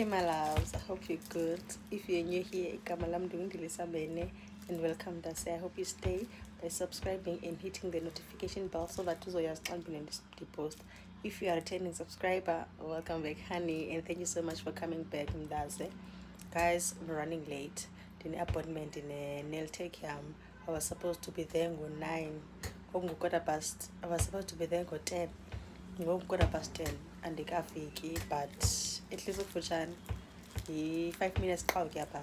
my loves, I hope you're good. If you're new here, Ikamalam doing Dilisabene and welcome Dase. I hope you stay by subscribing and hitting the notification bell so that Tuzo has not been in the post. If you are a returning subscriber, welcome back, honey, and thank you so much for coming back, Mdaze. Guys, I'm running late. The appointment in a nail take I was supposed to be there on 9. I was supposed to be there on 10. Quarter past 10 andikafiki but at least ukufutshane yi-5 minutes xa ukyapha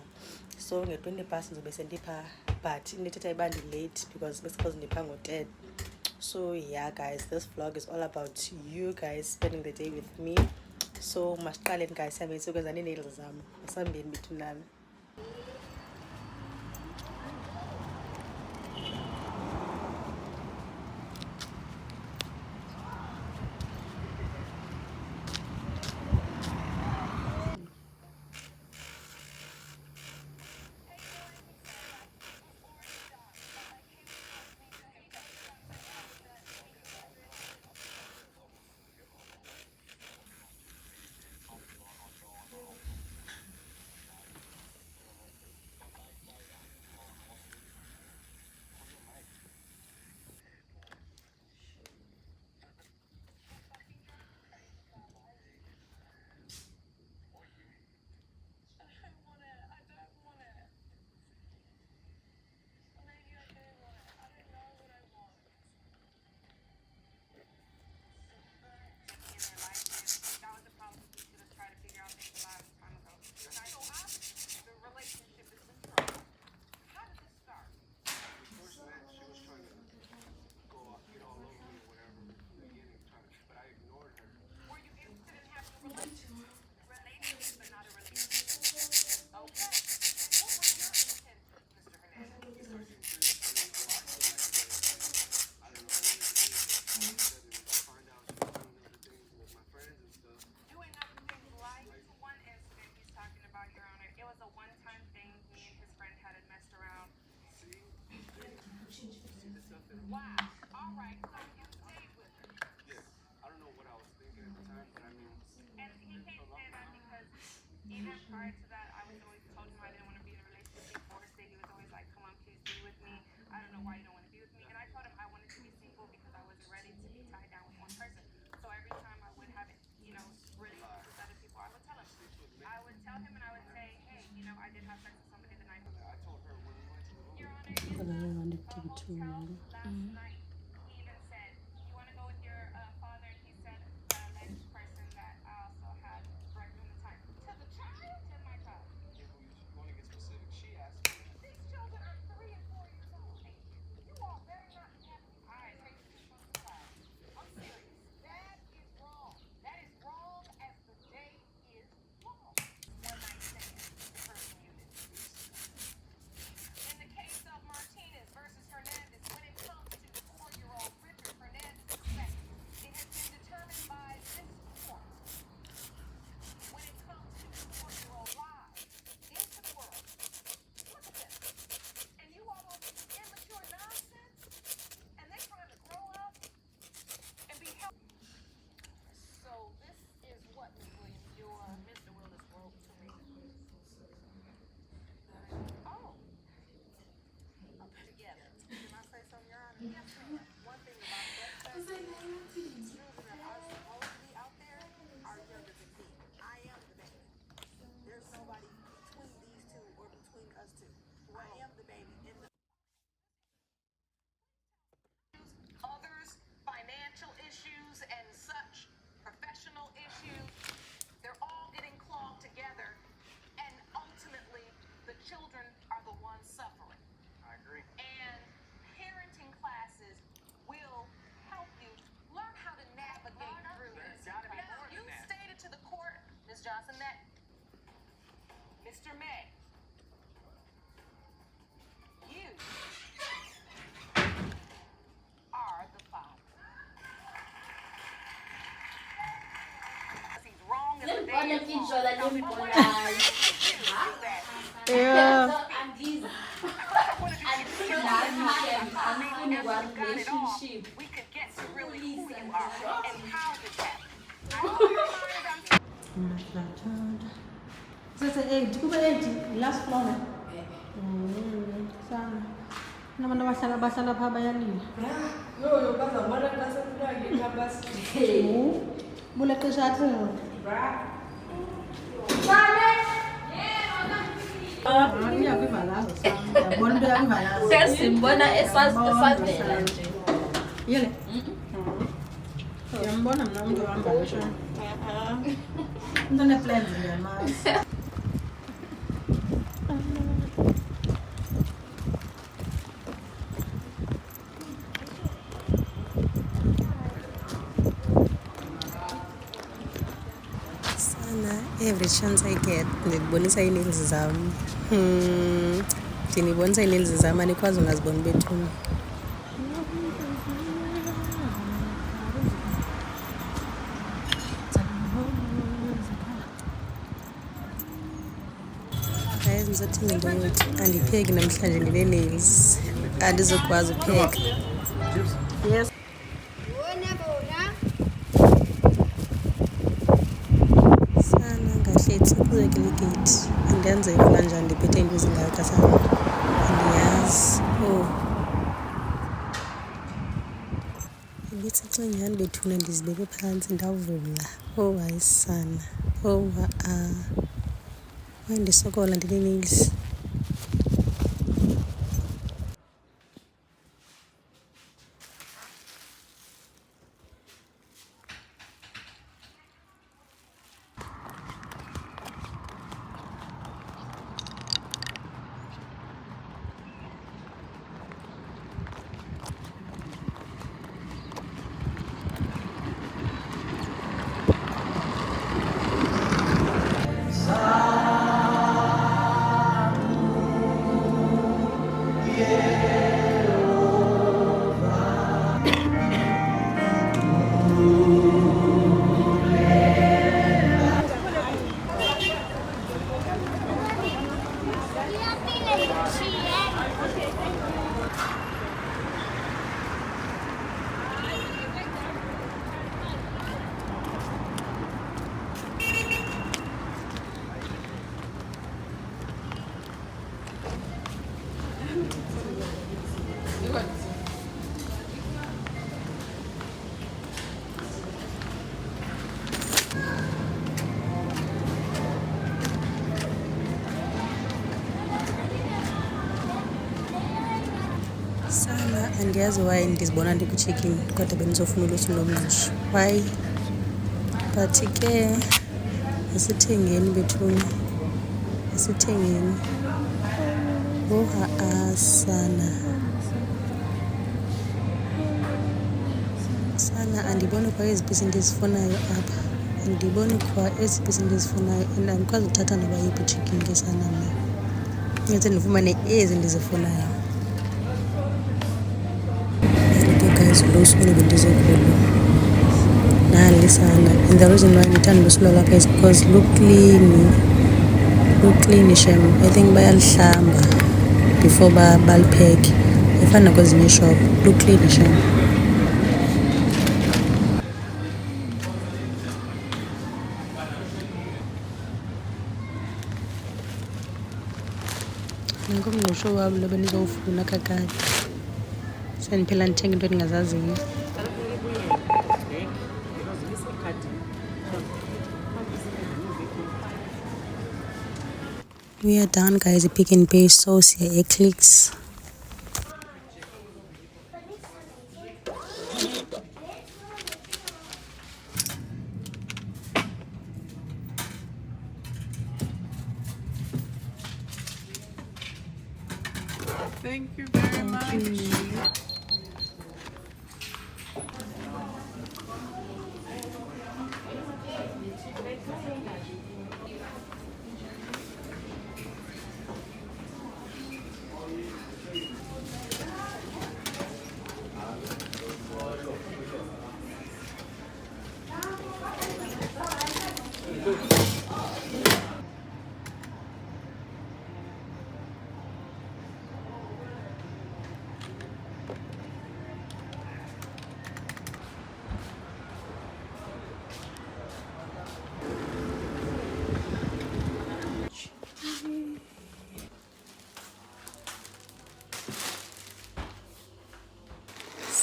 so nge-20 past ndizobe sendipha but indithetha iba ndi-late because besiphoze ndipha ngo-10. So yeah guys, this vlog is all about you guys spending the day with me. So masiqaleni guys, sihambe siyokwenza nee-nails zam asihambeni bethunana. But I don't want it to be too long. Johnson, that Mr. May, you are the father. He's wrong as the day is long. Yeah. We could get to really who you are and how this happened. I'm not flattered. 8 kube 8 last floor ne sana nabantu abahlala phaa bayalila buleqa xexo uyakuva lazo yabona into yakuva lazo Simbona esazela nje. yile uyambona mna umntu ohamba lesho umntu oneplans ndiyamazi every chance I get ndibonisa ii-nails zam ndinibonisa ii-nails zam anikwazi ungaziboni bethuni hayi ndizothenga into yothi andipheki namhlanje ndine-nails andizokwazi upheka yes ngahleti kuzekile igate andiyanze ifuna njani ndiphethe into ezingaka sana andiyazi ibitsicingani bethuna ndizibeke phantsi ndavula hayi sana wandisokola ndine-nails sana andiyazi why ndizibona ndikwi-check-in kodwa bendizofuna ulusu lomnji why but ke asithengeni bethuni asithengeni sana andiboni kwa ezi pisi ndizifunayo apha andiboni kwa ezi pisi ndizifunayo and andikwazi uthatha noba yiphi i-check-in ke sana mna ndingathi ndifumane ezi ndizifunayo guys ulusu bendizokulo nali sana and the reason why ndithanda ulusu lwalapha is because look clean shem I think bayalihlamba before balipheke efana kwezinye shop look clean shem nangomngqusho wabo lo bendizowufuna kakade sendiphela ndithenga into endingazaziyo we are done guys Pick n Pay sauce here Eclix Thank you very much.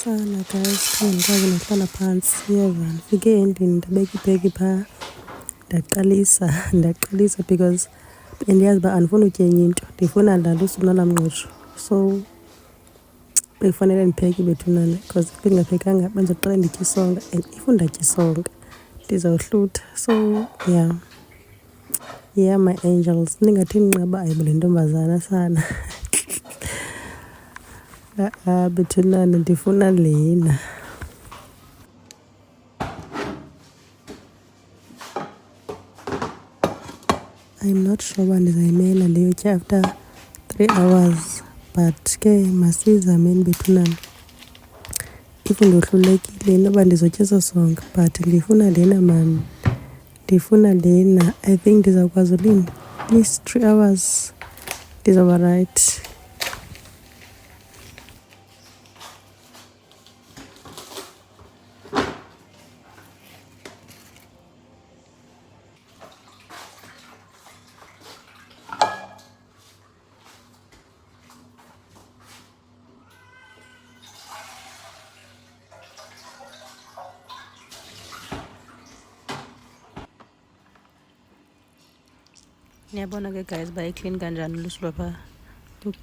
sana guys, khange ndikwazi nohlala phantsi yeva. Ndifike endlini ndabeka ibhegi phaa ndaqalisa because bendiyazi uba andifuni utya enye into, ndifuna lala usuku nalamngqusho. So bekufanele ndipheke ibethunana because bengingaphekanga bendizoqala nditye isonka, and if ndatya isonka ndizawuhlutha. So yeah my angels, ningathi nqaba ayibo le ntombazana sana. Bethunana ndifuna lena. I'm not sure uba ndizayimela leyo tya after 3 hours, but ke masizameni bethunana. If ndohlulekile inoba ndizotya eso sonka, but ndifuna lena man, ndifuna lena. I think ndizawukwazi ulinda at least 3 hours, ndizawuba right. Niyabona ke guys ba clean kanjani ulusu lwapha.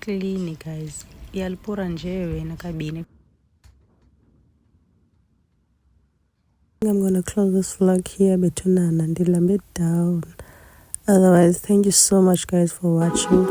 Clean guys, iyalipura nje wena kabini. I'm gonna close this vlog here bethunana, ndilambe down. Otherwise, thank you so much guys for watching.